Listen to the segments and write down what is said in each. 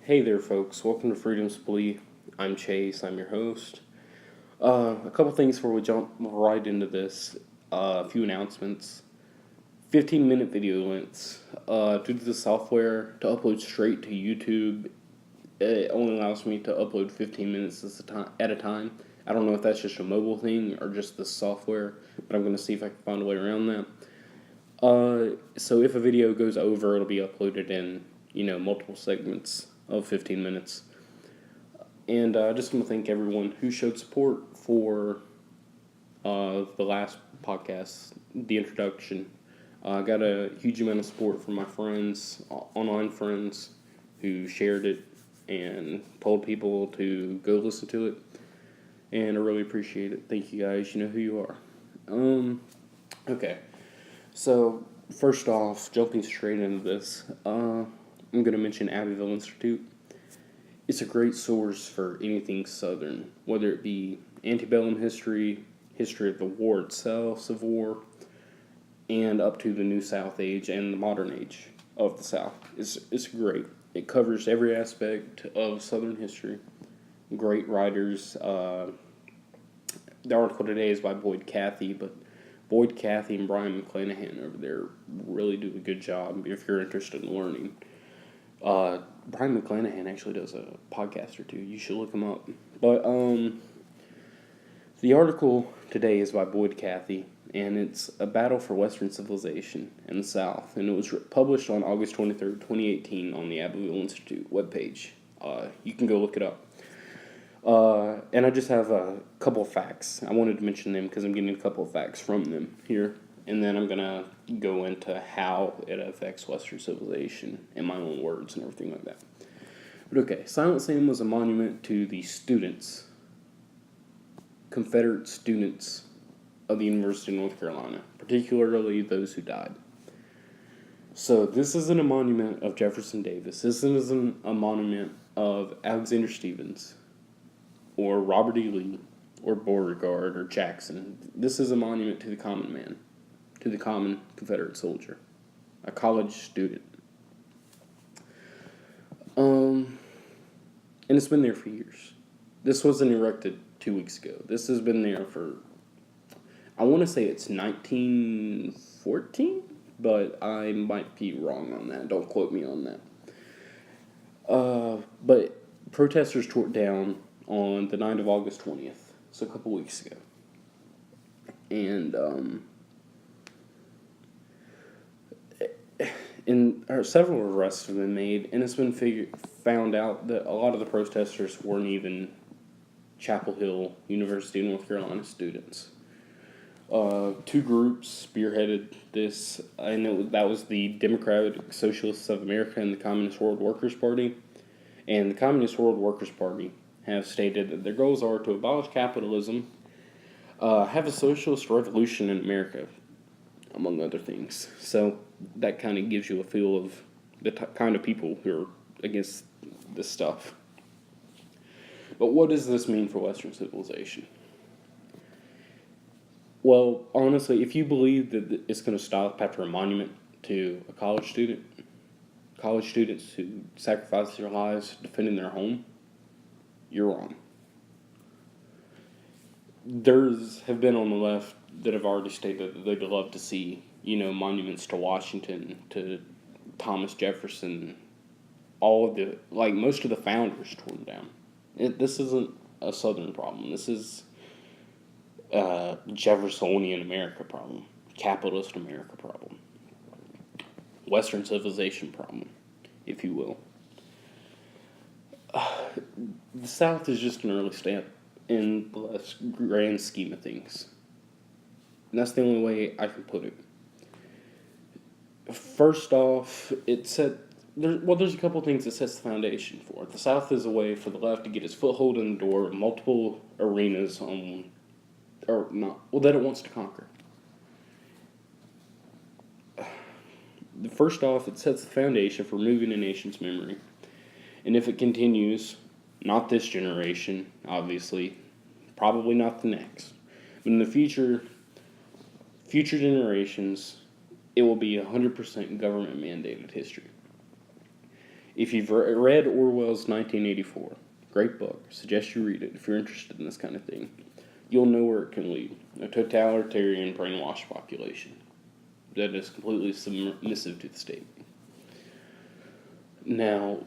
Hey there, folks. Welcome to Freedom's Plea. I'm Chase. I'm your host. A couple things before we jump right into this. A few announcements. 15-minute video lengths. Due to the software to upload straight to YouTube, it only allows me to upload 15 minutes at a time. I don't know if that's just a mobile thing or just the software, but I'm going to see if I can find a way around that. So if a video goes over, it'll be uploaded in, multiple segments of 15 minutes. And I just want to thank everyone who showed support for the last podcast, the introduction. I got a huge amount of support from my friends, online friends, who shared it and told people to go listen to it. And I really appreciate it. Thank you guys. You know who you are. Okay. So, first off, jumping straight into this, I'm going to mention Abbeville Institute. It's a great source for anything Southern, whether it be antebellum history, history of the war itself, Civil War, and up to the New South Age and the modern age of the South. It's great. It covers every aspect of Southern history. Great writers. The article today is by Boyd Cathy, but Boyd Cathy and Brian McClanahan over there really do a good job if you're interested in learning. Brian McClanahan actually does a podcast or two. You should look him up. But the article today is by Boyd Cathy, and it's A Battle for Western Civilization in the South. And it was published on August 23rd, 2018 on the Abbeville Institute webpage. You can go look it up. And I just have a couple of facts. I wanted to mention them because I'm getting a couple of facts from them here. And then I'm going to go into how it affects Western civilization in my own words and everything like that. But okay, Silent Sam was a monument to the students, Confederate students of the University of North Carolina, particularly those who died. So this isn't a monument of Jefferson Davis. This isn't a monument of Alexander Stephens or Robert E. Lee, or Beauregard, or Jackson. This is a monument to the common man, to the common Confederate soldier, a college student. And it's been there for years. This wasn't erected 2 weeks ago. This has been there for, I want to say it's 1914, but I might be wrong on that. Don't quote me on that. But protesters tore it down on the night of August 20th, so a couple weeks ago. And several arrests have been made, and it's been found out that a lot of the protesters weren't even Chapel Hill University of North Carolina students. Two groups spearheaded this. I know that was the Democratic Socialists of America and the Communist World Workers' Party. And the Communist World Workers' Party have stated that their goals are to abolish capitalism, have a socialist revolution in America, among other things. So that kind of gives you a feel of the kind of people who are against this stuff. But what does this mean for Western civilization? Well, honestly, if you believe that it's going to stop after a monument to a college students who sacrificed their lives defending their home, you're wrong. There's have been on the left that have already stated that they'd love to see, monuments to Washington, to Thomas Jefferson, most of the founders torn down. This isn't a Southern problem. This is a Jeffersonian America problem, capitalist America problem, Western civilization problem, if you will. The South is just an early step in the less grand scheme of things. And that's the only way I can put it. First off, there's a couple things that sets the foundation for it. The South is a way for the left to get its foothold in the door of multiple arenas that it wants to conquer. First off, it sets the foundation for removing a nation's memory. And if it continues, not this generation, obviously, probably not the next, but in the future generations, it will be 100% government-mandated history. If you've read Orwell's 1984, great book, suggest you read it if you're interested in this kind of thing. You'll know where it can lead. A totalitarian, brainwashed population that is completely submissive to the state. Now,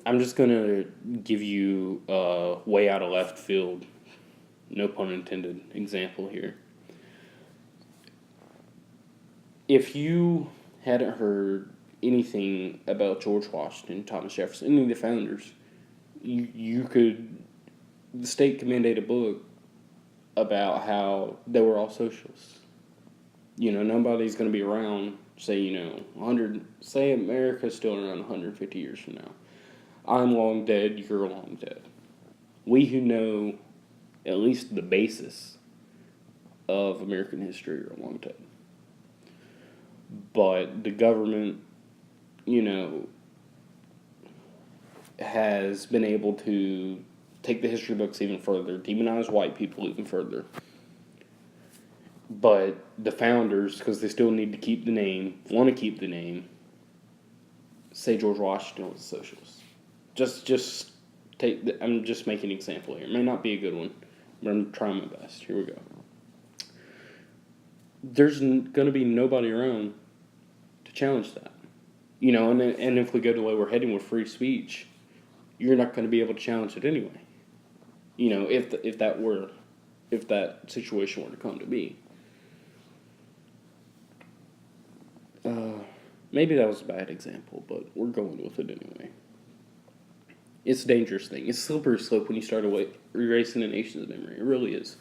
I'm just going to give you a way out of left field, no pun intended, example here. If you hadn't heard anything about George Washington, Thomas Jefferson, any of the founders, the state could mandate a book about how they were all socialists. Nobody's going to be around, say, say America's still around 150 years from now. I'm long dead, you're long dead. We who know at least the basis of American history are long dead. But the government, has been able to take the history books even further, demonize white people even further. But the founders, because they still need to keep the name, want to keep the name, say George Washington was a socialist. I'm just making an example here. It may not be a good one, but I'm trying my best. Here we go. There's going to be nobody around to challenge that. And if we go the way we're heading with free speech, you're not going to be able to challenge it anyway. If that situation were to come to be. Maybe that was a bad example, but we're going with it anyway. It's a dangerous thing. It's a slippery slope when you start erasing a nation's memory. It really is.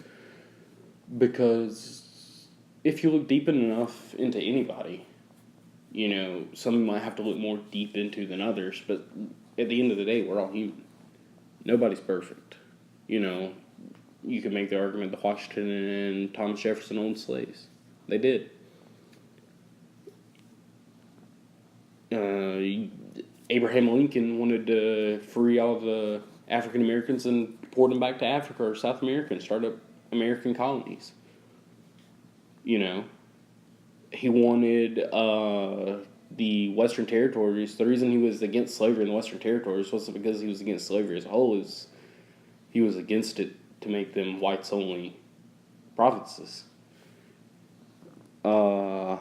Because if you look deep enough into anybody, some might have to look more deep into than others, but at the end of the day, we're all human. Nobody's perfect. You could make the argument that Washington and Thomas Jefferson owned slaves. They did. Abraham Lincoln wanted to free all the African Americans and deport them back to Africa or South America and start up American colonies. He wanted the Western Territories. The reason he was against slavery in the Western Territories wasn't because he was against slavery as a whole. He was against it to make them whites-only provinces. And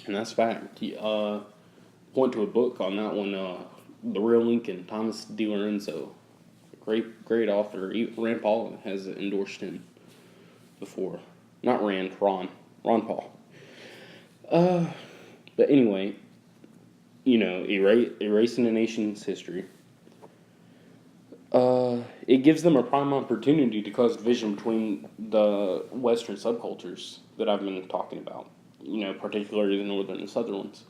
that's fact. Point to a book on that one, The Real Lincoln, Thomas DiLorenzo. Great author. Rand Paul has endorsed him before. Not Rand, Ron Paul. But anyway, erasing a nation's history. It gives them a prime opportunity to cause division between the Western subcultures that I've been talking about. Particularly the northern and southern ones.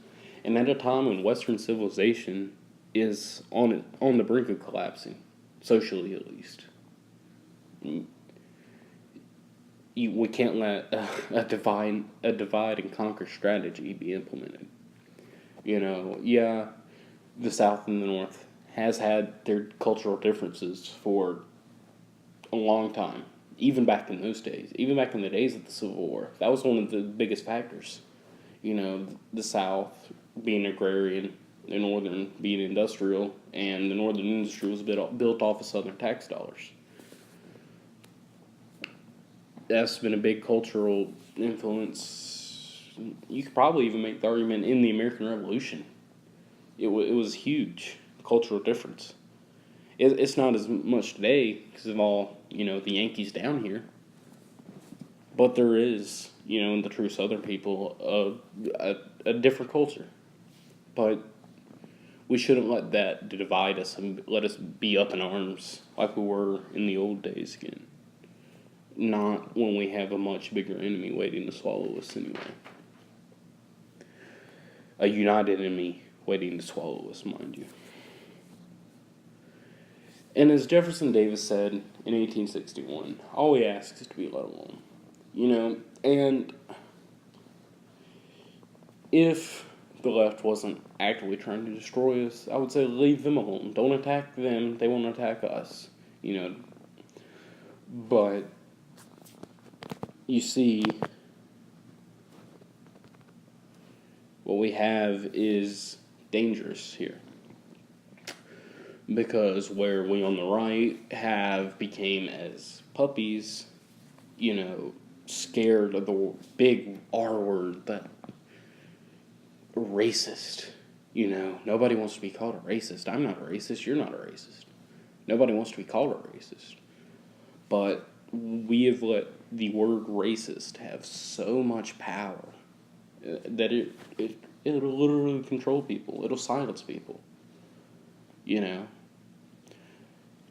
And at a time when Western civilization is on the brink of collapsing, socially at least. We can't let a divide and conquer strategy be implemented. The South and the North has had their cultural differences for a long time, even back in those days, even back in the days of the Civil War. That was one of the biggest factors. The South being agrarian, the Northern being industrial, and the Northern industry was built off of Southern tax dollars. That's been a big cultural influence. You could probably even make the argument in the American Revolution. It was huge cultural difference. It's not as much today because of all, the Yankees down here. But there is, in the true Southern people, a different culture. But we shouldn't let that divide us and let us be up in arms like we were in the old days again. Not when we have a much bigger enemy waiting to swallow us anyway. A united enemy waiting to swallow us, mind you. And as Jefferson Davis said in 1861, all we ask is to be let alone. And if the left wasn't actively trying to destroy us, I would say leave them alone. Don't attack them. They won't attack us. But you see, what we have is dangerous here. Because where we on the right have became as puppies, scared of the big R word, that racist. Nobody wants to be called a racist. I'm not a racist. You're not a racist. Nobody wants to be called a racist. But we have let the word racist have so much power that it'll literally control people. It'll silence people.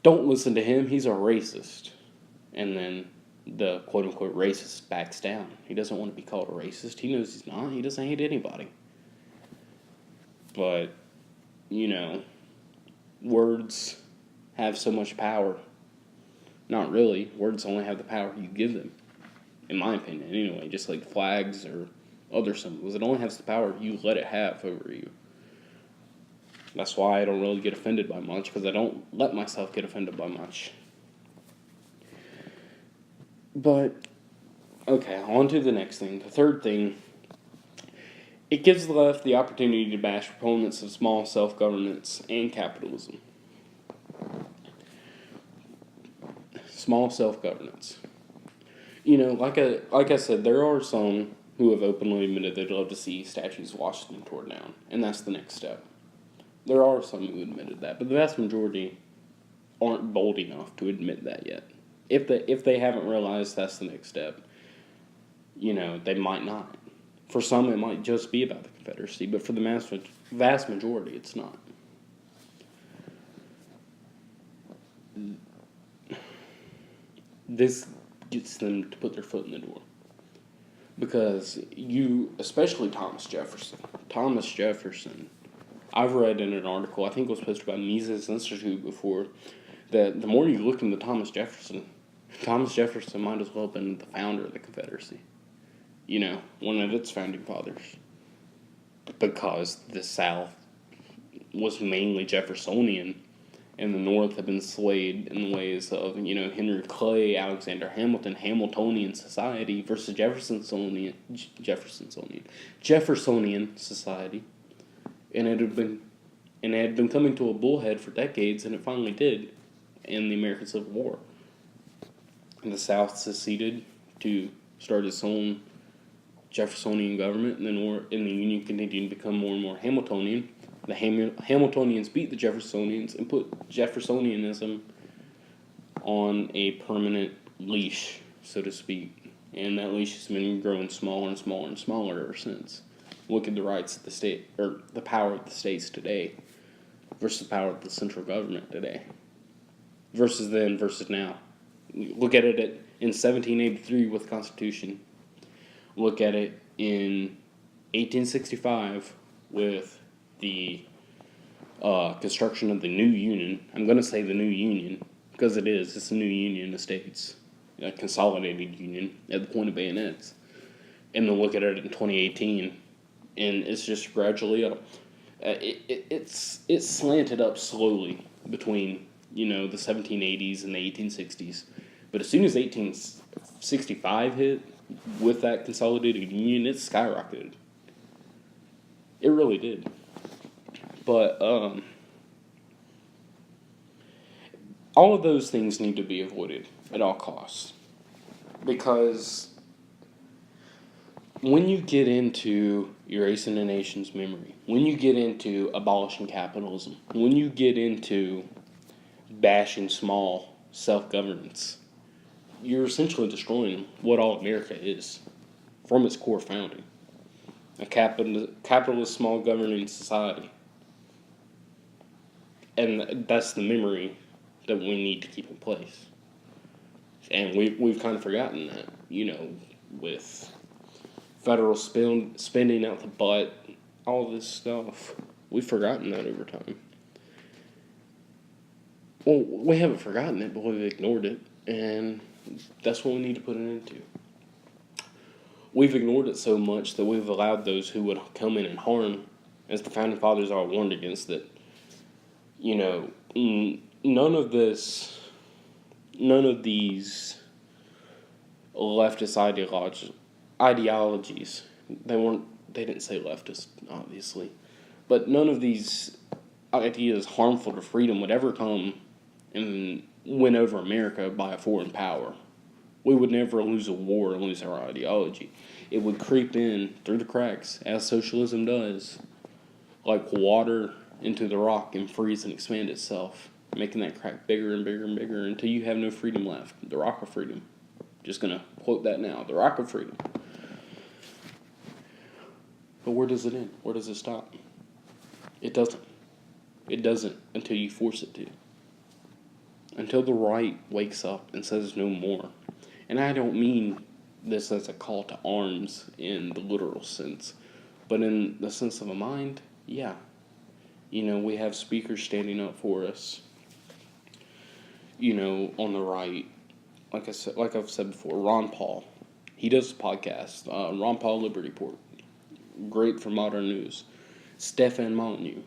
Don't listen to him. He's a racist. And then the quote-unquote racist backs down. He doesn't want to be called a racist. He knows he's not. He doesn't hate anybody. But, words have so much power. Not really. Words only have the power you give them. In my opinion, anyway. Just like flags or other symbols. It only has the power you let it have over you. That's why I don't really get offended by much, because I don't let myself get offended by much. But, okay, on to the next thing. The third thing, it gives the left the opportunity to bash proponents of small self-governance and capitalism. Small self-governance. Like I said, there are some who have openly admitted they'd love to see statues of Washington torn down, and that's the next step. There are some who admitted that, but the vast majority aren't bold enough to admit that yet. If they haven't realized that's the next step, they might not. For some, it might just be about the Confederacy, but for the vast majority, it's not. This gets them to put their foot in the door. Because especially Thomas Jefferson, I've read in an article, I think it was posted by Mises Institute before, that the more you look into Thomas Jefferson might as well have been the founder of the Confederacy. One of its founding fathers. Because the South was mainly Jeffersonian, and the North had been swayed in the ways of, Henry Clay, Alexander Hamilton, Hamiltonian society versus Jeffersonian society. And it had been coming to a bullhead for decades, and it finally did in the American Civil War. And the South seceded to start its own Jeffersonian government, and the Union continued to become more and more Hamiltonian. The Hamiltonians beat the Jeffersonians and put Jeffersonianism on a permanent leash, so to speak. And that leash has been growing smaller and smaller and smaller ever since. Look at the rights of the state, or the power of the states today versus the power of the central government today. Versus then, versus now. Look at it in 1783 with the Constitution. Look at it in 1865 with the construction of the new Union. I'm going to say the new Union, because it's a new Union of states. A consolidated Union at the point of bayonets. And then look at it in 2018, and it's just gradually up. It's slanted up slowly between, the 1780s and the 1860s. But as soon as 1865 hit, with that consolidated union, it skyrocketed. It really did. But all of those things need to be avoided at all costs. Because when you get into erasing a nation's memory, when you get into abolishing capitalism, when you get into bashing small self-governance, you're essentially destroying what all America is from its core founding. A capitalist small governing society. And that's the memory that we need to keep in place. And we've kind of forgotten that, with federal spending out the butt, all this stuff. We've forgotten that over time. Well, we haven't forgotten it, but we've ignored it, and that's what we need to put an end to. We've ignored it so much that we've allowed those who would come in and harm, as the Founding Fathers all warned against, that, none of these leftist ideologies, they didn't say leftist, obviously, But none of these ideas harmful to freedom would ever come and win over America by a foreign power. We would never lose a war and lose our ideology. It would creep in through the cracks, as socialism does, like water into the rock and freeze and expand itself, making that crack bigger and bigger and bigger until you have no freedom left. The rock of freedom. Just going to quote that now. The rock of freedom. But where does it end? Where does it stop? It doesn't. It doesn't until you force it to. Until the right wakes up and says no more. And I don't mean this as a call to arms in the literal sense, but in the sense of a mind, yeah. We have speakers standing up for us, on the right. Like I've said before, Ron Paul. He does a podcast, Ron Paul Liberty Report. Great for modern news. Stefan Molyneux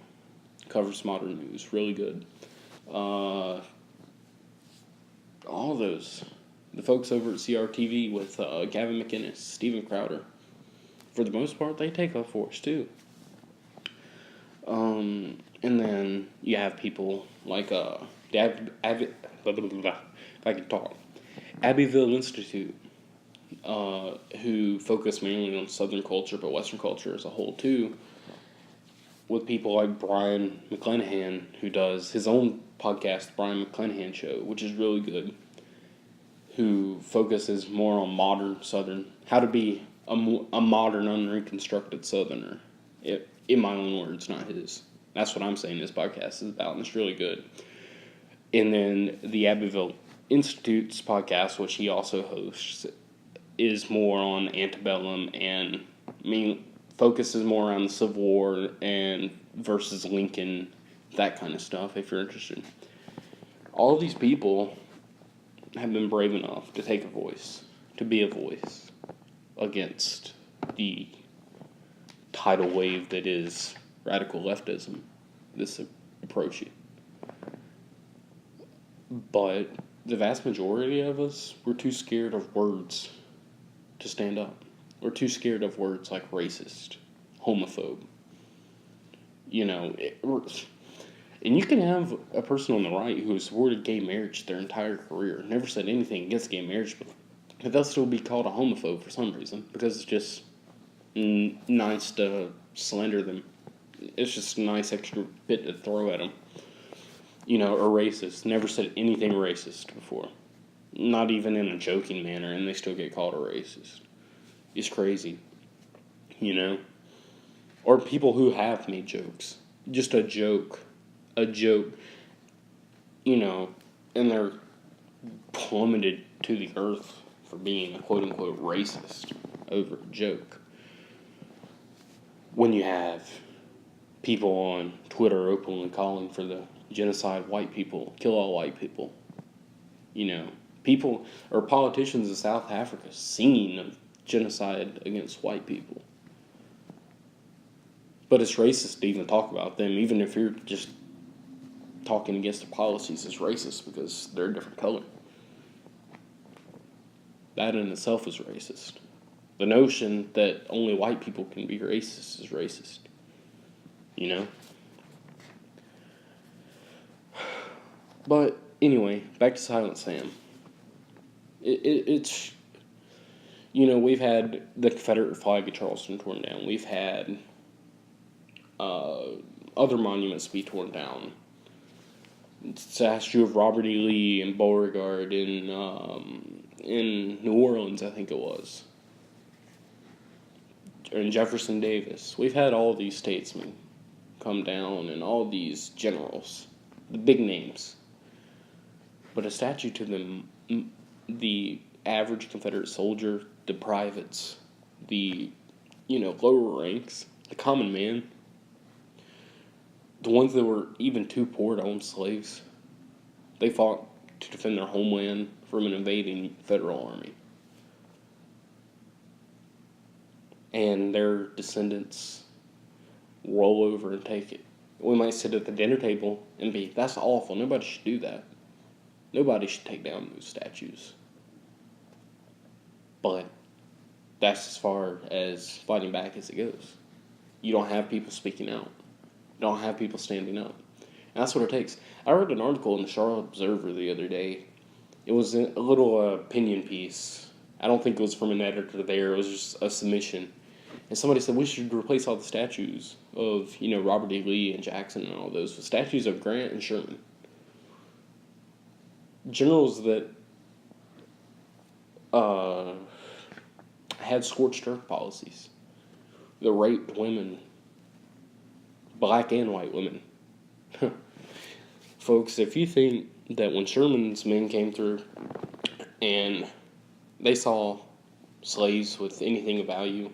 covers modern news, really good. All those. The folks over at CRTV with Gavin McInnes, Steven Crowder. For the most part, they take up for us too. And then you have people like if I can talk, Abbeville Institute, who focus mainly on Southern culture, but Western culture as a whole too, with people like Brian McClanahan, who does his own podcast, Brian McClanahan Show, which is really good, who focuses more on modern Southern, how to be a modern, unreconstructed Southerner. In my own words, not his. That's what I'm saying this podcast is about, and it's really good. And then the Abbeville Institute's podcast, which he also hosts, is more on antebellum and focuses more on the Civil War and versus Lincoln, that kind of stuff, if you're interested. All of these people have been brave enough to take a voice, to be a voice against the tidal wave that is radical leftism, this approach. But the vast majority of us, we're too scared of words to stand up. We're too scared of words like racist, homophobe. And you can have a person on the right who has supported gay marriage their entire career, never said anything against gay marriage, but they'll still be called a homophobe for some reason, because it's just nice to slander them. It's just a nice extra bit to throw at them. Or racist. Never said anything racist before. Not even in a joking manner, and they still get called a racist. It's crazy. Or people who have made jokes. Just a joke. And they're plummeted to the earth for being a quote-unquote racist over a joke. When you have people on Twitter openly calling for the genocide white people, kill all white people. People or politicians in South Africa singing of genocide against white people. But it's racist to even talk about them, even if you're just talking against the policies. It's racist because they're a different color. That in itself is racist. The notion that only white people can be racist is racist. But anyway, back to Silent Sam. It's we've had the Confederate flag at Charleston torn down. We've had other monuments be torn down. Statue of Robert E. Lee and Beauregard in New Orleans, I think it was. And Jefferson Davis. We've had all these statesmen come down and all these generals, the big names. But a statue to them, the average Confederate soldier, the privates, the, lower ranks, the common man, the ones that were even too poor to own slaves, they fought to defend their homeland from an invading federal army. And their descendants roll over and take it. We might sit at the dinner table and be, that's awful, nobody should do that. Nobody should take down those statues. But that's as far as fighting back as it goes. You don't have people speaking out. don't have people standing up. And that's what it takes. I read an article in the Charlotte Observer the other day. It was a little opinion piece. I don't think it was from an editor there. It was just a submission. And somebody said we should replace all the statues of, Robert E. Lee and Jackson and all those with statues of Grant and Sherman. Generals that had scorched earth policies, that raped women, black and white women. Folks, if you think that when Sherman's men came through and they saw slaves with anything of value,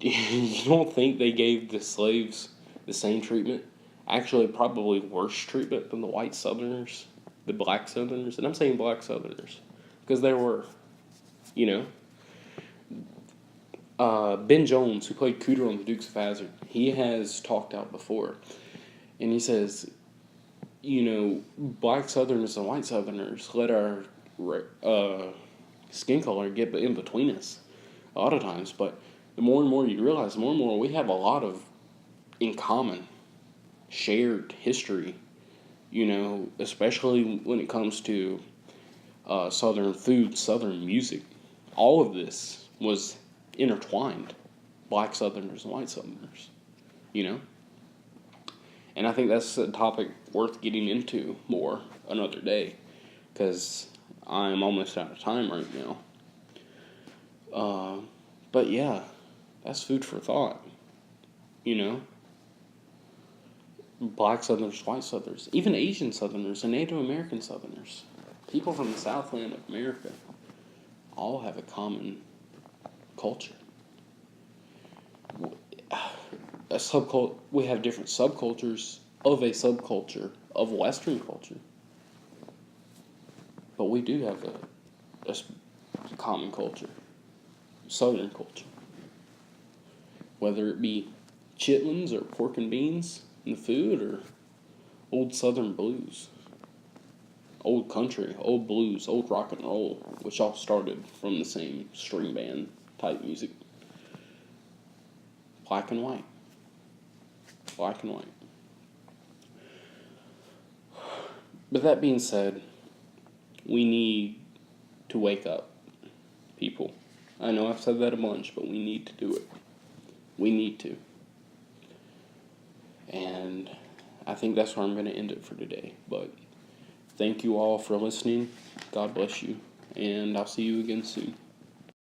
you don't think they gave the slaves the same treatment? Actually, probably worse treatment than the white Southerners, the black Southerners. And I'm saying black Southerners because there were, Ben Jones, who played Cooter on the Dukes of Hazzard, he has talked out before. And he says, black Southerners and white Southerners let our skin color get in between us a lot of times. But the more and more you realize, the more and more we have a lot of in common, shared history, especially when it comes to Southern food, Southern music. All of this was intertwined, black Southerners and white Southerners, And I think that's a topic worth getting into more another day, because I'm almost out of time right now. But yeah, that's food for thought, Black Southerners, white Southerners, even Asian Southerners and Native American Southerners, people from the Southland of America, all have a common culture. We have different subcultures of a subculture of Western culture, but we do have a common culture, Southern culture. Whether it be chitlins or pork and beans in the food, or old Southern blues, old country, old blues, old rock and roll, which all started from the same string band type music. Black and white. Black and white. But that being said, we need to wake up, people. I know I've said that a bunch, but we need to do it. We need to. And I think that's where I'm going to end it for today. But thank you all for listening. God bless you. And I'll see you again soon.